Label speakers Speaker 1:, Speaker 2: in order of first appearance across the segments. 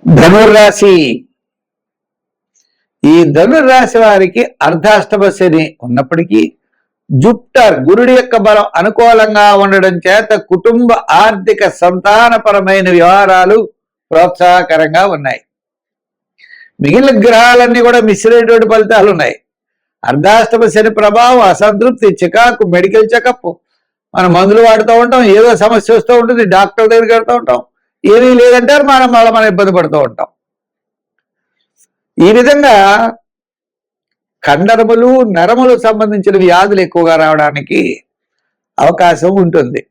Speaker 1: ధనుర్రాశి. ఈ ధనుర్రాశి వారికి అర్ధాష్టమ శని ఉన్నప్పటికీ జూపిటర్ గురుడి యొక్క బలం అనుకూలంగా ఉండడం చేత కుటుంబ ఆర్థిక సంతానపరమైన వ్యవహారాలు ప్రోత్సాహకరంగా ఉన్నాయి. మిగిలిన గ్రహాలన్నీ కూడా మిశ్రమైనటువంటి ఫలితాలు ఉన్నాయి. అర్ధాష్టమ శని ప్రభావం, అసంతృప్తి, చికాకు, మెడికల్ చెకప్, మనం మందులు వాడుతూ ఉంటాం, ఏదో సమస్య వస్తూ ఉంటుంది, డాక్టర్ దగ్గరికి వెళ్తూ ఉంటాం, ఏమీ లేదంటారు, మనం ఇబ్బంది పడుతూ ఉంటాం. ఈ విధంగా కండరములు, నరములు సంబంధించిన వ్యాధులు ఎక్కువగా రావడానికి అవకాశం ఉంటుంది.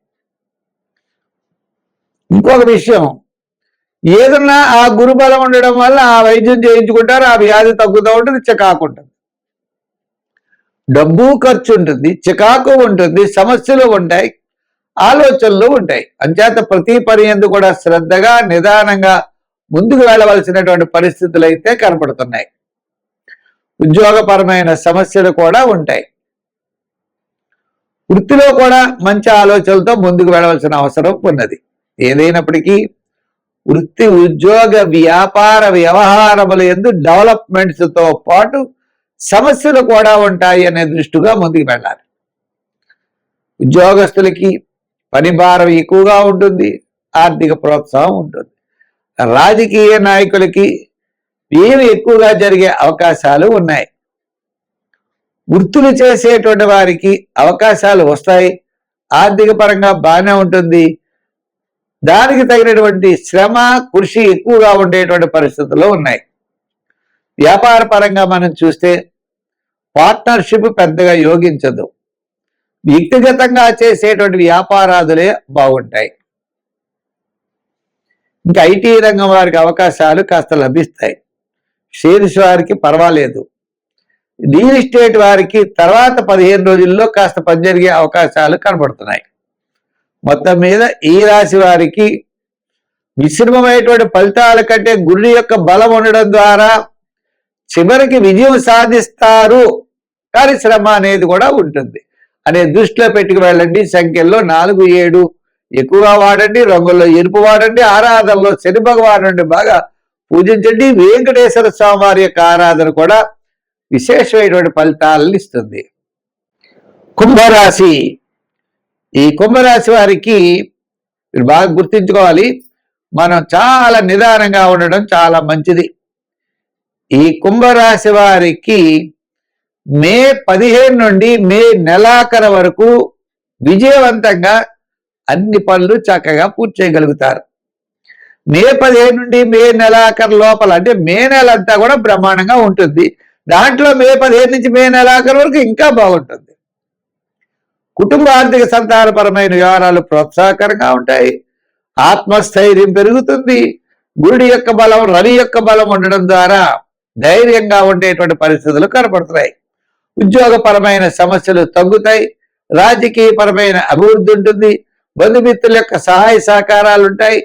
Speaker 1: ఇంకొక విషయం, ఏదన్నా ఆ గురుబలం ఉండడం వల్ల ఆ వైద్యం చేయించుకుంటారు, ఆ వ్యాధి తగ్గుతూ ఉంటుంది, చికాకు ఉంటుంది, డబ్బు ఖర్చు ఉంటుంది, చికాకు ఉంటుంది, సమస్యలు ఉంటాయి, ఆలోచనలు ఉంటాయి. అంచేత ప్రతి పని యందు కూడా శ్రద్ధగా నిదానంగా ముందుకు వెళ్ళవలసినటువంటి పరిస్థితులు అయితే కనపడుతున్నాయి. ఉద్యోగపరమైన సమస్యలు కూడా ఉంటాయి. వృత్తిలో కూడా మంచి ఆలోచనలతో ముందుకు వెళ్ళవలసిన అవసరం ఉన్నది. ఏదైనప్పటికీ వృత్తి, ఉద్యోగ, వ్యాపార వ్యవహారముల యందు డెవలప్మెంట్స్తో పాటు సమస్యలు కూడా ఉంటాయి అనే దృష్టిగా ముందుకు వెళ్ళాలి. ఉద్యోగస్తులకి పని భారం ఎక్కువగా ఉంటుంది, ఆర్థిక ప్రోత్సాహం ఉంటుంది. రాజకీయ నాయకులకి ఏమి ఎక్కువగా జరిగే అవకాశాలు ఉన్నాయి. వృత్తులు చేసేటువంటి వారికి అవకాశాలు వస్తాయి, ఆర్థిక పరంగా బాగానే ఉంటుంది. దానికి తగినటువంటి శ్రమ, కృషి ఎక్కువగా ఉండేటువంటి పరిస్థితులు ఉన్నాయి. వ్యాపార పరంగా మనం చూస్తే పార్ట్నర్షిప్ పెద్దగా యోగించదు. వ్యక్తిగతంగా చేసేటువంటి వ్యాపారాదులే బాగుంటాయి. ఇంకా ఐటీ రంగం వారికి అవకాశాలు కాస్త లభిస్తాయి. షేర్స్ వారికి పర్వాలేదు. రియల్ ఎస్టేట్ వారికి తర్వాత 15 రోజుల్లో కాస్త పని జరిగే అవకాశాలు కనబడుతున్నాయి. మొత్తం మీద ఈ రాశి వారికి మిశ్రమమైనటువంటి ఫలితాల కంటే గురుడి యొక్క బలం ఉండడం ద్వారా చివరికి విజయం సాధిస్తారు, కానీ శ్రమ అనేది కూడా ఉంటుంది అనే దృష్టిలో పెట్టుకు వెళ్ళండి. సంఖ్యల్లో 4, 7 ఎక్కువగా వాడండి. రంగుల్లో ఎరుపు వాడండి. ఆరాధనలో శని భగవానుడిని బాగా పూజించండి. వెంకటేశ్వర స్వామి వారి యొక్క ఆరాధన కూడా విశేషమైనటువంటి ఫలితాలను ఇస్తుంది. కుంభరాశి. ఈ కుంభరాశి వారికి మీరు బాగా గుర్తించుకోవాలి, మనం చాలా నిదానంగా ఉండడం చాలా మంచిది. ఈ కుంభరాశి వారికి మే 15 నుండి మే నెలాఖరు వరకు విజయవంతంగా అన్ని పనులు చక్కగా పూర్తి చేయగలుగుతారు. మే 15 నుండి మే నెలాఖరు లోపల, అంటే మే నెల అంతా కూడా బ్రహ్మాండంగా ఉంటుంది. దాంట్లో మే 15 నుంచి మే నెలాఖరు వరకు ఇంకా బాగుంటుంది. కుటుంబ ఆర్థిక సంతానపరమైన వ్యవహారాలు ప్రోత్సాహకరంగా ఉంటాయి. ఆత్మస్థైర్యం పెరుగుతుంది. గురుడి యొక్క బలం, రవి యొక్క బలం ఉండడం ద్వారా ధైర్యంగా ఉండేటువంటి పరిస్థితులు కనపడుతున్నాయి. ఉద్యోగపరమైన సమస్యలు తగ్గుతాయి. రాజకీయపరమైన అభివృద్ధి ఉంటుంది. బంధుమిత్రుల యొక్క సహాయ సహకారాలు ఉంటాయి.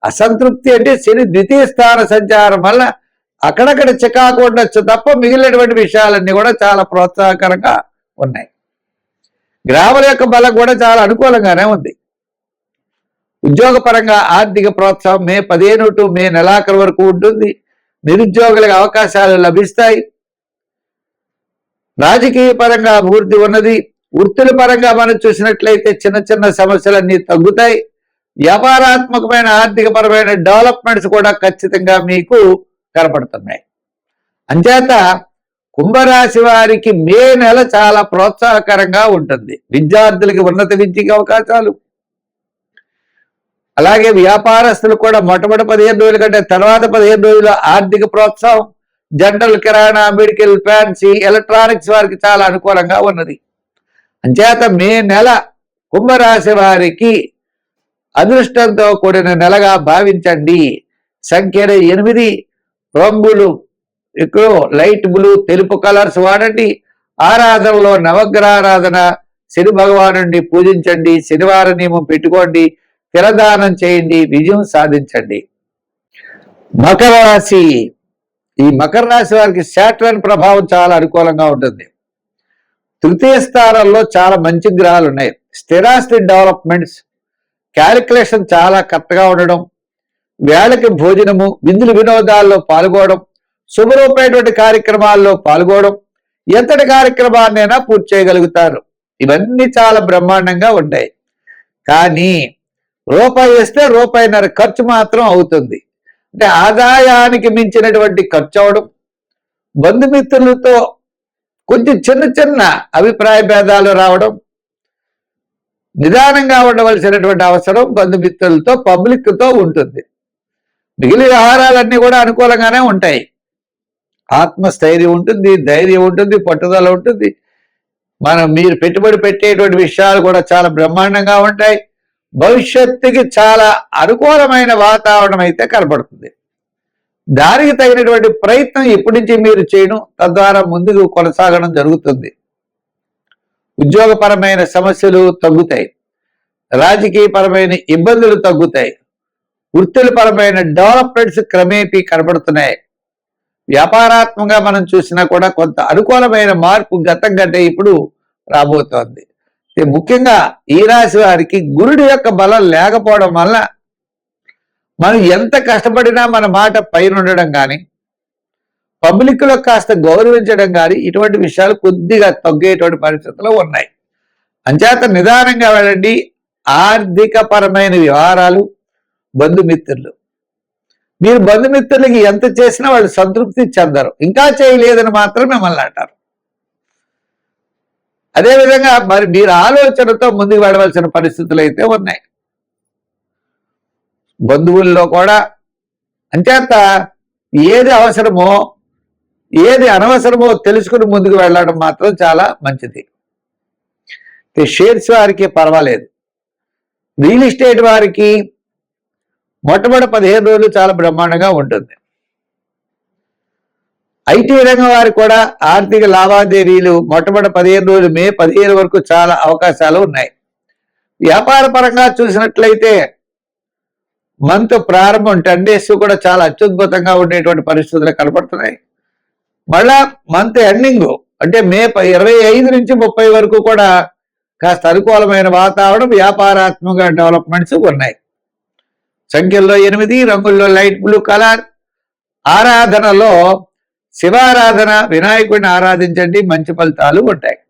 Speaker 1: అసంతృప్తి అంటే శని ద్వితీయ స్థాన సంచారం వల్ల అక్కడక్కడ చికాకు ఉండొచ్చు తప్ప మిగిలినటువంటి విషయాలన్నీ కూడా చాలా ప్రోత్సాహకరంగా ఉన్నాయి. గ్రామాల యొక్క బలం కూడా చాలా అనుకూలంగానే ఉంది. ఉద్యోగపరంగా ఆర్థిక ప్రోత్సాహం మే 15 టు మే నెలాఖరు వరకు ఉంటుంది. నిరుద్యోగులకు అవకాశాలు లభిస్తాయి. రాజకీయ పరంగా అభివృద్ధి ఉన్నది. వృత్తుల పరంగా మనం చూసినట్లయితే చిన్న చిన్న సమస్యలన్నీ తగ్గుతాయి. వ్యాపారాత్మకమైన ఆర్థిక పరమైన డెవలప్మెంట్స్ కూడా ఖచ్చితంగా మీకు కనపడుతున్నాయి. అంచేత కుంభరాశి వారికి మే నెల చాలా ప్రోత్సాహకరంగా ఉంటుంది. విద్యార్థులకి ఉన్నత విద్యకి అవకాశాలు, అలాగే వ్యాపారస్తులు కూడా మొట్టమొదటి 15 రోజుల కంటే తర్వాత 15 రోజుల ఆర్థిక ప్రోత్సాహం. జనరల్, కిరాణా, మెడికల్, ఫ్యాన్సీ, ఎలక్ట్రానిక్స్ వారికి చాలా అనుకూలంగా ఉన్నది. అంచేత మే నెల కుంభరాశి వారికి అదృష్టంతో కూడిన నెలగా భావించండి. సంఖ్యలు 8, రంగులు ఎక్కువ లైట్ బ్లూ, తెలుపు కలర్స్ వాడండి. ఆరాధనలో నవగ్రహారాధన, శని భగవానుడిని పూజించండి. శనివార నియమం పెట్టుకోండి. తిలదానం చేయండి. విజయం సాధించండి. మకర రాశి. ఈ మకర రాశి వారికి శాటర్న్ ప్రభావం చాలా అనుకూలంగా ఉంటుంది. తృతీయ స్థానంలో చాలా మంచి గ్రహాలు ఉన్నాయి. స్థిరాస్తి డెవలప్మెంట్స్, క్యాలిక్యులేషన్ చాలా కరెక్ట్గా ఉండడం, వేళకి భోజనము, విందులు వినోదాల్లో పాల్గొనడం, శుభరూపమైనటువంటి కార్యక్రమాల్లో పాల్గొనడం, ఎంతటి కార్యక్రమాన్నైనా పూర్తి చేయగలుగుతారు. ఇవన్నీ చాలా బ్రహ్మాండంగా ఉంటాయి. కానీ రూపాయి వేస్తే రూపాయిన్నర ఖర్చు మాత్రం అవుతుంది. అంటే ఆదాయానికి మించినటువంటి ఖర్చు అవడం, బంధుమిత్రులతో కొంచెం చిన్న చిన్న అభిప్రాయ భేదాలు రావడం, నిదానంగా ఉండవలసినటువంటి అవసరం బంధుమిత్రులతో పబ్లిక్తో ఉంటుంది. మిగిలిన వ్యవహారాలన్నీ కూడా అనుకూలంగానే ఉంటాయి. ఆత్మస్థైర్యం ఉంటుంది, ధైర్యం ఉంటుంది, పట్టుదల ఉంటుంది. మీరు పెట్టుబడి పెట్టేటువంటి విషయాలు కూడా చాలా బ్రహ్మాండంగా ఉంటాయి. భవిష్యత్తుకి చాలా అనుకూలమైన వాతావరణం అయితే కనపడుతుంది. దానికి తగినటువంటి ప్రయత్నం ఇప్పటి నుంచి మీరు చేయడం, తద్వారా ముందుకు కొనసాగడం జరుగుతుంది. ఉద్యోగపరమైన సమస్యలు తగ్గుతాయి, రాజకీయపరమైన ఇబ్బందులు తగ్గుతాయి, వృత్తులపరమైన డెవలప్మెంట్స్ క్రమేపీ కనబడుతున్నాయి. వ్యాపారాత్మకంగా మనం చూసినా కూడా కొంత అనుకూలమైన మార్పు గతం కంటే ఇప్పుడు రాబోతోంది. ముఖ్యంగా ఈ రాశి వారికి గురుడి యొక్క బలం లేకపోవడం వల్ల మనం ఎంత కష్టపడినా మన మాట పైన ఉండడం కానీ, పబ్లిక్లో కాస్త గౌరవించడం కానీ, ఇటువంటి విషయాలు కొద్దిగా తగ్గేటువంటి పరిస్థితులు ఉన్నాయి. అంచేత నిదానంగా వెళ్ళండి. ఆర్థిక పరమైన వ్యవహారాలు, బంధుమిత్రులు, మీరు బంధుమిత్రులకి ఎంత చేసినా వాళ్ళు సంతృప్తి చెందరు, ఇంకా చేయలేదని మాత్రం మిమ్మల్ని అంటారు. అదేవిధంగా మరి మీరు ఆలోచనతో ముందుకు వెళ్ళవలసిన పరిస్థితులు అయితే ఉన్నాయి. బంధువుల్లో కూడా అంచేత ఏది అవసరమో ఏది అనవసరమో తెలుసుకుని ముందుకు వెళ్ళడం మాత్రం చాలా మంచిది. షేర్స్ వారికి పర్వాలేదు. రియల్ ఎస్టేట్ వారికి మొట్టమొదటి 15 రోజులు చాలా బ్రహ్మాండంగా ఉంటుంది. ఐటీ రంగం వారికి కూడా ఆర్థిక లావాదేవీలు మొట్టమొదటి 15 రోజులు, మే 15 వరకు చాలా అవకాశాలు ఉన్నాయి. వ్యాపార పరంగా చూసినట్లయితే మంత్ ప్రారంభం 10 days కూడా చాలా అత్యద్భుతంగా ఉండేటువంటి పరిస్థితులు కనపడుతున్నాయి. మళ్ళా మంత్ ఎండింగ్ అంటే మే 25 నుంచి 30 వరకు కూడా కాస్త అనుకూలమైన వాతావరణం, వ్యాపారాత్మక డెవలప్మెంట్స్ ఉన్నాయి. సంఖ్యల్లో 8, రంగుల్లో లైట్ బ్లూ కలర్. ఆరాధనలో శివారాధన, వినాయకుడిని ఆరాధించండి, మంచి ఫలితాలు ఉంటాయి.